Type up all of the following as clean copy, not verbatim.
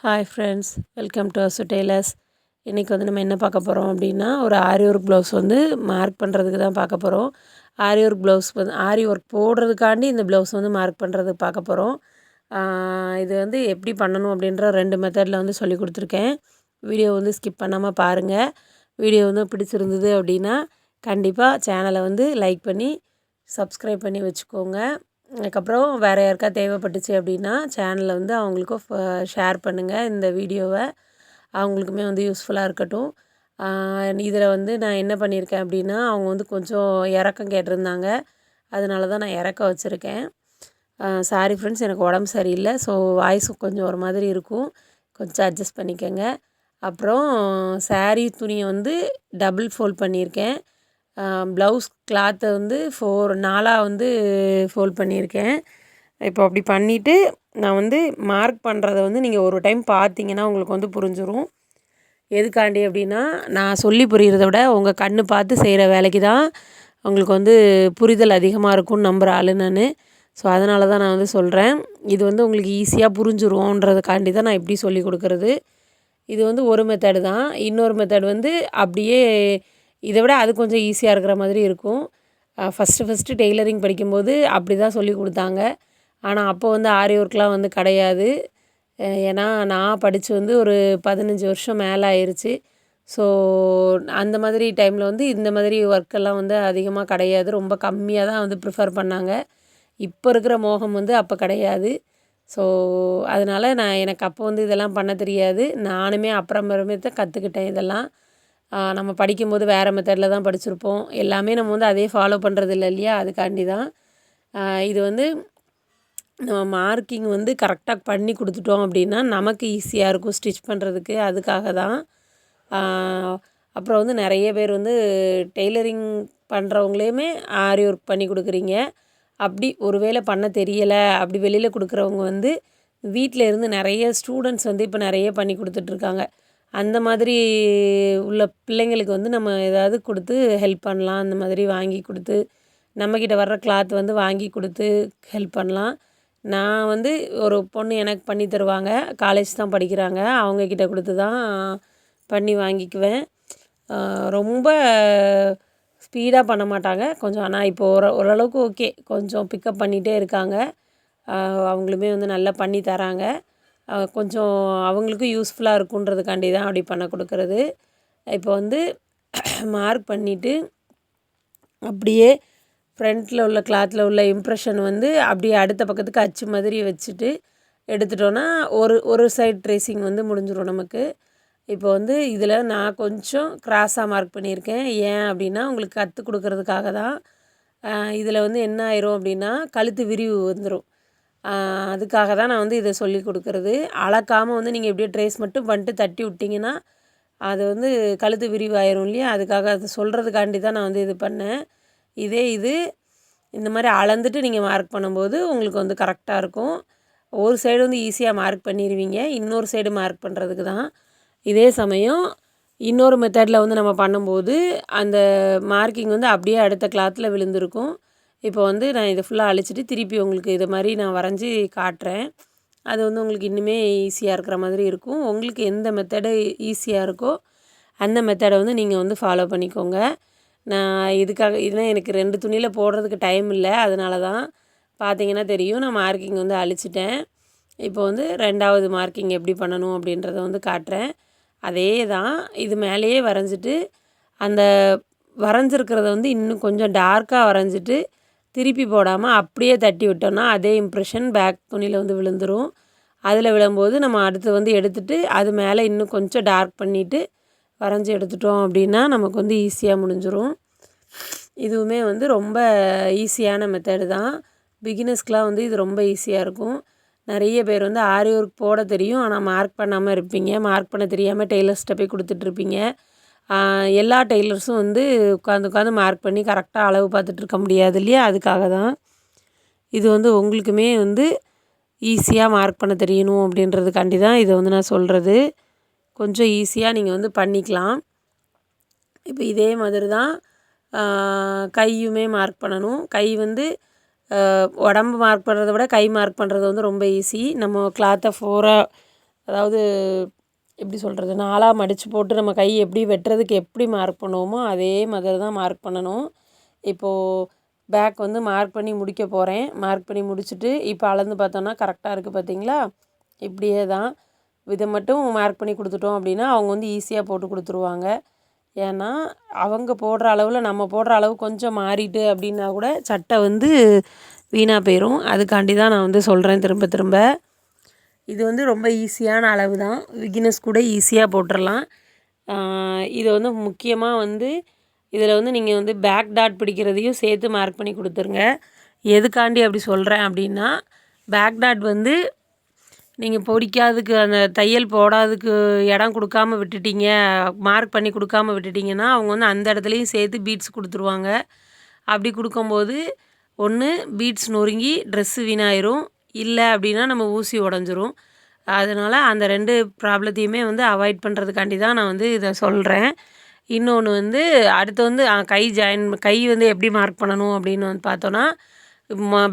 Hi friends, welcome to Asu tailors. இன்றைக்கி வந்து நம்ம என்ன பார்க்க போகிறோம் அப்படின்னா, ஒரு ஆரி ஒர்க் ப்ளவுஸ் வந்து மார்க் பண்ணுறதுக்கு தான் பார்க்க போகிறோம். ஆரி ஒர்க் ப்ளவுஸ் வந்து ஆரி ஒர்க் போடுறதுக்காண்டி இந்த ப்ளவுஸ் வந்து மார்க் பண்ணுறதுக்கு பார்க்க போகிறோம். இது வந்து எப்படி பண்ணணும் அப்படின்ற 2 மெத்தடில் வந்து சொல்லி கொடுத்துருக்கேன். வீடியோ வந்து ஸ்கிப் பண்ணாமல் பாருங்கள். வீடியோ வந்து பிடிச்சிருந்தது அப்படின்னா கண்டிப்பாக சேனலை வந்து லைக் பண்ணி சப்ஸ்கிரைப் பண்ணி வச்சுக்கோங்க. அதுக்கப்புறம் வேறு யாருக்கா தேவைப்பட்டுச்சு அப்படின்னா சேனலில் வந்து அவங்களுக்கும் ஷேர் பண்ணுங்கள் இந்த வீடியோவை. அவங்களுக்குமே வந்து யூஸ்ஃபுல்லாக இருக்கட்டும். இதில் வந்து நான் என்ன பண்ணியிருக்கேன் அப்படின்னா, அவங்க வந்து கொஞ்சம் இறக்கம் கேட்டிருந்தாங்க. அதனால தான் நான் இறக்கம் வச்சுருக்கேன். சாரி ஃப்ரெண்ட்ஸ், எனக்கு உடம்பு சரியில்லை. ஸோ வாய்ஸும் கொஞ்சம் ஒரு மாதிரி இருக்கும். கொஞ்சம் அட்ஜஸ்ட் பண்ணிக்கோங்க. அப்புறம் சாரீ துணியை வந்து டபுள் ஃபோல்ட் பண்ணியிருக்கேன். ப்ளவுஸ் கிளாத்தை வந்து 4 வந்து ஃபோல்ட் பண்ணியிருக்கேன். இப்போ அப்படி பண்ணிவிட்டு நான் வந்து மார்க் பண்ணுறத வந்து நீங்கள் ஒரு டைம் பார்த்தீங்கன்னா உங்களுக்கு வந்து புரிஞ்சிடும். எதுக்காண்டி அப்படின்னா, நான் சொல்லி புரிகிறத விட உங்கள் கண் பார்த்து செய்கிற வேலைக்கு தான் உங்களுக்கு வந்து புரிதல் அதிகமாக இருக்கும்னு நம்புகிற ஆள் நான். ஸோ அதனால தான் நான் வந்து சொல்கிறேன். இது வந்து உங்களுக்கு ஈஸியாக புரிஞ்சிரும்ன்றதுக்காண்டி தான் நான் இப்படி சொல்லி கொடுக்குறது. இது வந்து ஒரு மெத்தடு தான். இன்னொரு மெத்தட் வந்து அப்படியே இதை விட அது கொஞ்சம் ஈஸியாக இருக்கிற மாதிரி இருக்கும். ஃபஸ்ட்டு டெய்லரிங் படிக்கும்போது அப்படி தான் சொல்லி கொடுத்தாங்க. ஆனால் அப்போ வந்து ஆரி ஒர்க்லாம் வந்து கிடையாது. ஏன்னா நான் படித்து வந்து ஒரு 15 வருஷம் மேலே ஆயிடுச்சு. ஸோ அந்த மாதிரி டைமில் வந்து இந்த மாதிரி ஒர்க்கெல்லாம் வந்து அதிகமாக கிடையாது. ரொம்ப கம்மியாக தான் வந்து ப்ரிஃபர் பண்ணாங்க. இப்போ இருக்கிற மோகம் வந்து அப்போ கிடையாது. ஸோ அதனால் எனக்கு அப்போ வந்து இதெல்லாம் பண்ண தெரியாது. நானுமே அப்புறமேட்டு தான் கற்றுக்கிட்டேன் இதெல்லாம். நம்ம படிக்கும்போது வேறு மெத்தடில் தான் படிச்சிருப்போம். எல்லாமே நம்ம வந்து அதே ஃபாலோ பண்ணுறது இல்லை இல்லையா? அதுக்காண்டி தான். இது வந்து நம்ம மார்க்கிங் வந்து கரெக்டாக பண்ணி கொடுத்துட்டோம் அப்படின்னா நமக்கு ஈஸியாக இருக்கும் ஸ்டிச் பண்ணுறதுக்கு. அதுக்காக தான். அப்புறம் வந்து நிறைய பேர் வந்து டெய்லரிங் பண்ணுறவங்களையுமே ஆரி ஒர்க் பண்ணி கொடுக்குறீங்க. அப்படி ஒரு வேளை பண்ண தெரியலை அப்படி வெளியில் கொடுக்குறவங்க வந்து வீட்டில் இருந்து நிறைய ஸ்டூடெண்ட்ஸ் வந்து இப்போ நிறைய பண்ணி கொடுத்துட்ருக்காங்க. அந்த மாதிரி உள்ள பிள்ளைங்களுக்கு வந்து நம்ம ஏதாவது கொடுத்து ஹெல்ப் பண்ணலாம். அந்த மாதிரி வாங்கி கொடுத்து நம்மக்கிட்ட வர்ற கிளாத் வந்து வாங்கி கொடுத்து ஹெல்ப் பண்ணலாம். நான் வந்து ஒரு பொண்ணு எனக்கு பண்ணி தருவாங்க. காலேஜ் தான் படிக்கிறாங்க. அவங்கக்கிட்ட கொடுத்து தான் பண்ணி வாங்கிக்குவேன். ரொம்ப ஸ்பீடாக பண்ண மாட்டாங்க கொஞ்சம். ஆனால் இப்போ ஓரளவுக்கு ஓகே, கொஞ்சம் பிக்கப் பண்ணிகிட்டே இருக்காங்க. அவங்களுமே வந்து நல்லா பண்ணி தராங்க. கொஞ்சம் அவங்களுக்கும் யூஸ்ஃபுல்லாக இருக்குன்றதுக்காண்டி தான் அப்படி பண்ண கொடுக்குறது. இப்போ வந்து மார்க் பண்ணிவிட்டு அப்படியே ஃப்ரண்ட்டில் உள்ள கிளாத்தில் உள்ள இம்ப்ரெஷன் வந்து அப்படியே அடுத்த பக்கத்துக்கு அச்சு மாதிரி வச்சுட்டு எடுத்துட்டோன்னா ஒரு சைட் ட்ரேசிங் வந்து முடிஞ்சிடும் நமக்கு. இப்போ வந்து இதில் நான் கொஞ்சம் கிராஸாக மார்க் பண்ணியிருக்கேன். ஏன் அப்படின்னா உங்களுக்கு கற்றுக் கொடுக்கறதுக்காக தான். இதில் வந்து என்ன ஆயிரும் அப்படின்னா கழுத்து விரிவு வந்துடும். அதுக்காக தான் நான் வந்து இதை சொல்லி கொடுக்குறது. அளக்காமல் வந்து நீங்கள் எப்படியே ட்ரேஸ் மட்டும் பண்ணிட்டு தட்டி விட்டிங்கன்னா அது வந்து கழுத்து விரிவாயிரும் இல்லையா? அதுக்காக அது சொல்கிறதுக்காண்டி தான் நான் வந்து இது பண்ணேன். இது இந்த மாதிரி அளந்துட்டு நீங்கள் மார்க் பண்ணும்போது உங்களுக்கு வந்து கரெக்டாக இருக்கும். ஒரு சைடு வந்து ஈஸியாக மார்க் பண்ணிடுவீங்க. இன்னொரு சைடு மார்க் பண்ணுறதுக்கு தான். இதே சமயம் இன்னொரு மெத்தடில் வந்து நம்ம பண்ணும்போது அந்த மார்க்கிங் வந்து அப்படியே அடுத்த கிளாத்தில் விழுந்திருக்கும். இப்போ வந்து நான் இதை ஃபுல்லாக அழிச்சிட்டு திருப்பி உங்களுக்கு இது மாதிரி நான் வரைஞ்சி காட்டுறேன். அது வந்து உங்களுக்கு இன்னுமே ஈஸியாக இருக்கிற மாதிரி இருக்கும். உங்களுக்கு எந்த மெத்தடு ஈஸியாக இருக்கோ அந்த மெத்தடை வந்து நீங்கள் வந்து ஃபாலோ பண்ணிக்கோங்க. நான் இதுக்காக இதுனா எனக்கு 2 துணியில் போடுறதுக்கு டைம் இல்லை. அதனால தான் பார்த்தீங்கன்னா தெரியும். நான் மார்க்கிங் வந்து அழிச்சிட்டேன். இப்போ வந்து 2வது மார்க்கிங் எப்படி பண்ணணும் அப்படின்றத வந்து காட்டுறேன். அதே தான் இது மேலேயே வரைஞ்சிட்டு அந்த வரைஞ்சிருக்கிறத வந்து இன்னும் கொஞ்சம் டார்க்காக வரைஞ்சிட்டு திருப்பி போடாமல் அப்படியே தட்டி விட்டோம்னா அதே இம்ப்ரெஷன் பேக் துணியில் வந்து விழுந்துடும். அதில் விழும்போது நம்ம அடுத்து வந்து எடுத்துகிட்டு அது மேலே இன்னும் கொஞ்சம் டார்க் பண்ணிவிட்டு வரைஞ்சி எடுத்துட்டோம் அப்படின்னா நமக்கு வந்து ஈஸியாக முடிஞ்சிடும். இதுவுமே வந்து ரொம்ப ஈஸியான மெத்தடு தான். பிகினர்ஸ்க்கெலாம் வந்து இது ரொம்ப ஈஸியாக இருக்கும். நிறைய பேர் வந்து ஆரி ஒர்க் போட தெரியும், ஆனால் மார்க் பண்ணாமல் இருப்பீங்க. மார்க் பண்ண தெரியாமல் டெய்லர்ஸ்கிட்ட போய் கொடுத்துட்ருப்பீங்க. எல்லா டெய்லர்ஸும் வந்து உட்காந்து மார்க் பண்ணி கரெக்டாக அளவு பார்த்துட்ருக்க முடியாது இல்லையா? அதுக்காக தான் இது வந்து உங்களுக்குமே வந்து ஈஸியாக மார்க் பண்ண தெரியணும் அப்படின்றதுக்காண்டி தான் இதை வந்து நான் சொல்கிறது. கொஞ்சம் ஈஸியாக நீங்கள் வந்து பண்ணிக்கலாம். இப்போ இதே மாதிரி தான் கையுமே மார்க் பண்ணணும். கை வந்து உடம்பு மார்க் பண்ணுறத விட கை மார்க் பண்ணுறது வந்து ரொம்ப ஈஸி. நம்ம கிளாத்தை அதாவது எப்படி சொல்கிறது, 4ஆக மடித்து போட்டு நம்ம கை எப்படி வெட்டுறதுக்கு எப்படி மார்க் பண்ணுவோமோ அதே மாதிரி தான் மார்க் பண்ணணும். இப்போது பேக் வந்து மார்க் பண்ணி முடிக்க போகிறேன். மார்க் பண்ணி முடிச்சுட்டு இப்போ அளந்து பார்த்தோன்னா கரெக்டாக இருக்குது பார்த்தீங்களா? இப்படியே தான். இதை மட்டும் மார்க் பண்ணி கொடுத்துட்டோம் அப்படின்னா அவங்க வந்து ஈஸியாக போட்டு கொடுத்துருவாங்க. ஏன்னா அவங்க போடுற அளவில் நம்ம போடுற அளவு கொஞ்சம் மாறிட்டு அப்படின்னா கூட சட்டை வந்து வீணாக போயிடும். அதுக்காண்டி தான் நான் வந்து சொல்கிறேன் திரும்ப திரும்ப. இது வந்து ரொம்ப ஈஸியான அளவு தான். பிகினர்ஸ் கூட ஈஸியாக போட்டுடலாம். இது வந்து முக்கியமாக வந்து இதில் வந்து நீங்கள் வந்து பேக் டாட் பிடிக்கிறதையும் சேர்த்து மார்க் பண்ணி கொடுத்துருங்க. எதுக்காண்டி அப்படி சொல்கிறேன் அப்படின்னா, பேக் டாட் வந்து நீங்கள் பிடிக்காததுக்கு அந்த தையல் போடாததுக்கு இடம் கொடுக்காம விட்டுட்டீங்க, மார்க் பண்ணி கொடுக்காம விட்டுட்டிங்கன்னா அவங்க வந்து அந்த இடத்துலையும் சேர்த்து பீட்ஸ் கொடுத்துருவாங்க. அப்படி கொடுக்கும்போது ஒன்று பீட்ஸ் நொறுங்கி ட்ரெஸ்ஸு வீணாயிரும், இல்லை அப்படின்னா நம்ம ஊசி உடஞ்சிரும். அதனால் அந்த 2 ப்ராப்ளத்தையுமே வந்து அவாய்ட் பண்ணுறதுக்காண்டி தான் நான் வந்து இதை சொல்கிறேன். இன்னொன்று வந்து அடுத்து வந்து கை வந்து எப்படி மார்க் பண்ணணும் அப்படின்னு வந்து பார்த்தோன்னா,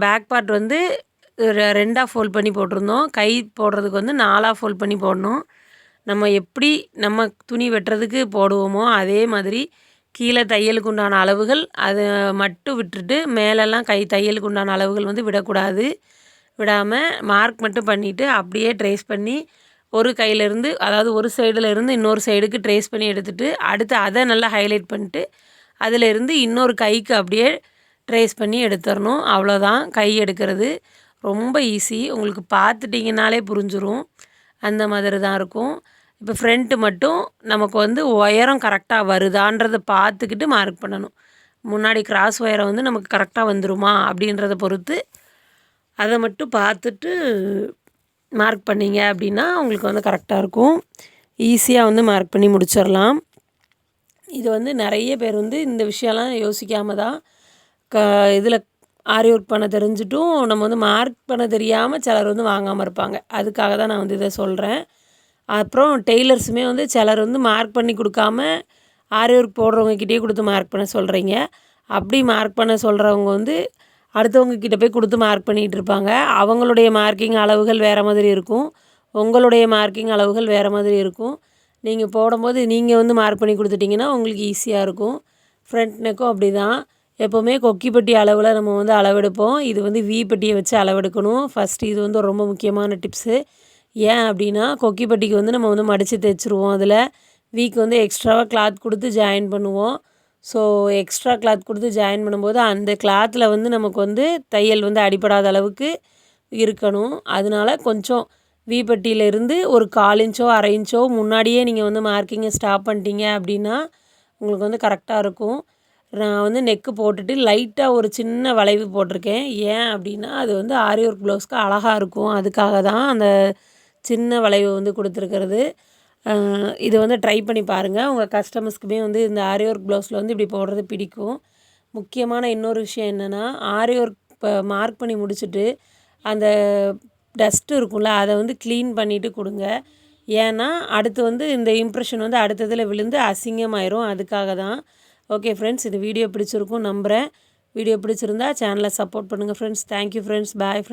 பேக் பார்ட் வந்து 2ஆக ஃபோல்ட் பண்ணி போட்டிருந்தோம். கை போடுறதுக்கு வந்து 4ஆக ஃபோல்ட் பண்ணி போடணும். நம்ம எப்படி நம்ம துணி வெட்டுறதுக்கு போடுவோமோ அதே மாதிரி கீழே தையலுக்கு உண்டான அளவுகள் அதை மட்டும் விட்டுட்டு மேலெல்லாம் தையலுக்கு உண்டான அளவுகள் வந்து விடக்கூடாது. விடாமல் மார்க் மட்டும் பண்ணிவிட்டு அப்படியே ட்ரேஸ் பண்ணி ஒரு கையிலேருந்து, அதாவது ஒரு சைடில் இருந்து இன்னொரு சைடுக்கு ட்ரேஸ் பண்ணி எடுத்துகிட்டு அடுத்து அதை நல்லா ஹைலைட் பண்ணிட்டு அதிலேருந்து இன்னொரு கைக்கு அப்படியே ட்ரேஸ் பண்ணி எடுத்துடணும். அவ்வளோதான் கை எடுக்கிறது. ரொம்ப ஈஸி. உங்களுக்கு பார்த்துட்டிங்கனாலே புரிஞ்சிடும். அந்த மாதிரி தான் இருக்கும். இப்போ ஃப்ரண்ட்டு மட்டும் நமக்கு வந்து உயரம் கரெக்டாக வருதான்றதை பார்த்துக்கிட்டு மார்க் பண்ணணும். முன்னாடி கிராஸ் ஒயரை வந்து நமக்கு கரெக்டாக வந்துருமா அப்படின்றத பொறுத்து அதை மட்டும் பார்த்துட்டு மார்க் பண்ணிங்க அப்படின்னா உங்களுக்கு வந்து கரெக்டாக இருக்கும். ஈஸியாக வந்து மார்க் பண்ணி முடிச்சிடலாம். இது வந்து நிறைய பேர் வந்து இந்த விஷயம்லாம் யோசிக்காம தான் இதில் ஆரி ஒர்க் பண்ண தெரிஞ்சிட்டும் நம்ம வந்து மார்க் பண்ண தெரியாமல் சிலர் வந்து வாங்காமல் இருப்பாங்க. அதுக்காக தான் நான் வந்து இதை சொல்கிறேன். அப்புறம் டெய்லர்ஸுமே வந்து சிலர் வந்து மார்க் பண்ணி கொடுக்காம ஆரி ஒர்க் போடுறவங்கக்கிட்டே கொடுத்து மார்க் பண்ண சொல்கிறீங்க. அப்படி மார்க் பண்ண சொல்கிறவங்க வந்து அடுத்தவங்கக்கிட்ட போய் கொடுத்து மார்க் பண்ணிகிட்டு இருப்பாங்க. அவங்களுடைய மார்க்கிங் அளவுகள் வேறு மாதிரி இருக்கும், உங்களுடைய மார்க்கிங் அளவுகள் வேறு மாதிரி இருக்கும். நீங்கள் போடும்போது நீங்கள் வந்து மார்க் பண்ணி கொடுத்துட்டிங்கன்னா உங்களுக்கு ஈஸியாக இருக்கும். ஃப்ரண்ட் நெக்கும் அப்படி தான். எப்போவுமே கொக்கிப்பட்டி அளவில் நம்ம வந்து அளவெடுப்போம். இது வந்து பட்டியை வச்சு அளவெடுக்கணும். ஃபஸ்ட்டு இது வந்து ரொம்ப முக்கியமான டிப்ஸு. ஏன் அப்படின்னா கொக்கிப்பட்டிக்கு வந்து நம்ம வந்து மடித்து தைச்சிருவோம். அதில் வீக்கு வந்து எக்ஸ்ட்ராவாக கிளாத் கொடுத்து ஜாயின் பண்ணுவோம். ஸோ எக்ஸ்ட்ரா கிளாத் கொடுத்து ஜாயின் பண்ணும்போது அந்த கிளாத்தில் வந்து நமக்கு வந்து தையல் வந்து அடிபடாத அளவுக்கு இருக்கணும். அதனால கொஞ்சம் பட்டியிலேருந்து ஒரு 1/4 இன்ச்சோ 1/2 இன்ச்சோ முன்னாடியே நீங்கள் வந்து மார்க்கிங்கை ஸ்டாப் பண்ணிட்டீங்க அப்படின்னா உங்களுக்கு வந்து கரெக்டாக இருக்கும். நான் வந்து நெக்கு போட்டுட்டு லைட்டாக ஒரு சின்ன வளைவு போட்டிருக்கேன். ஏன் அப்படின்னா அது வந்து ஆரி ஒர்க் ப்ளவுஸ்க்கு அழகாக இருக்கும். அதுக்காக தான் அந்த சின்ன வளைவு வந்து கொடுத்துருக்கிறது. இது வந்து ட்ரை பண்ணி பாருங்கள். உங்கள் கஸ்டமர்ஸ்க்குமே வந்து இந்த ஆரி ஒர்க் ப்ளவுஸில் வந்து இப்படி போடுறது பிடிக்கும். முக்கியமான இன்னொரு விஷயம் என்னென்னா, ஆரி ஒர்க் இப்போ மார்க் பண்ணி முடிச்சுட்டு அந்த டஸ்ட்டு இருக்கும்ல அதை வந்து க்ளீன் பண்ணிவிட்டு கொடுங்க. ஏன்னா அடுத்து வந்து இந்த இம்ப்ரெஷன் வந்து அடுத்ததில் விழுந்து அசிங்கமாயிரும். அதுக்காக தான். ஓகே ஃப்ரெண்ட்ஸ், இந்த வீடியோ பிடிச்சிருக்கும் நம்புகிறேன். வீடியோ பிடிச்சிருந்தா சேனலை சப்போர்ட் பண்ணுங்கள் friends. Thank you friends. Bye friends.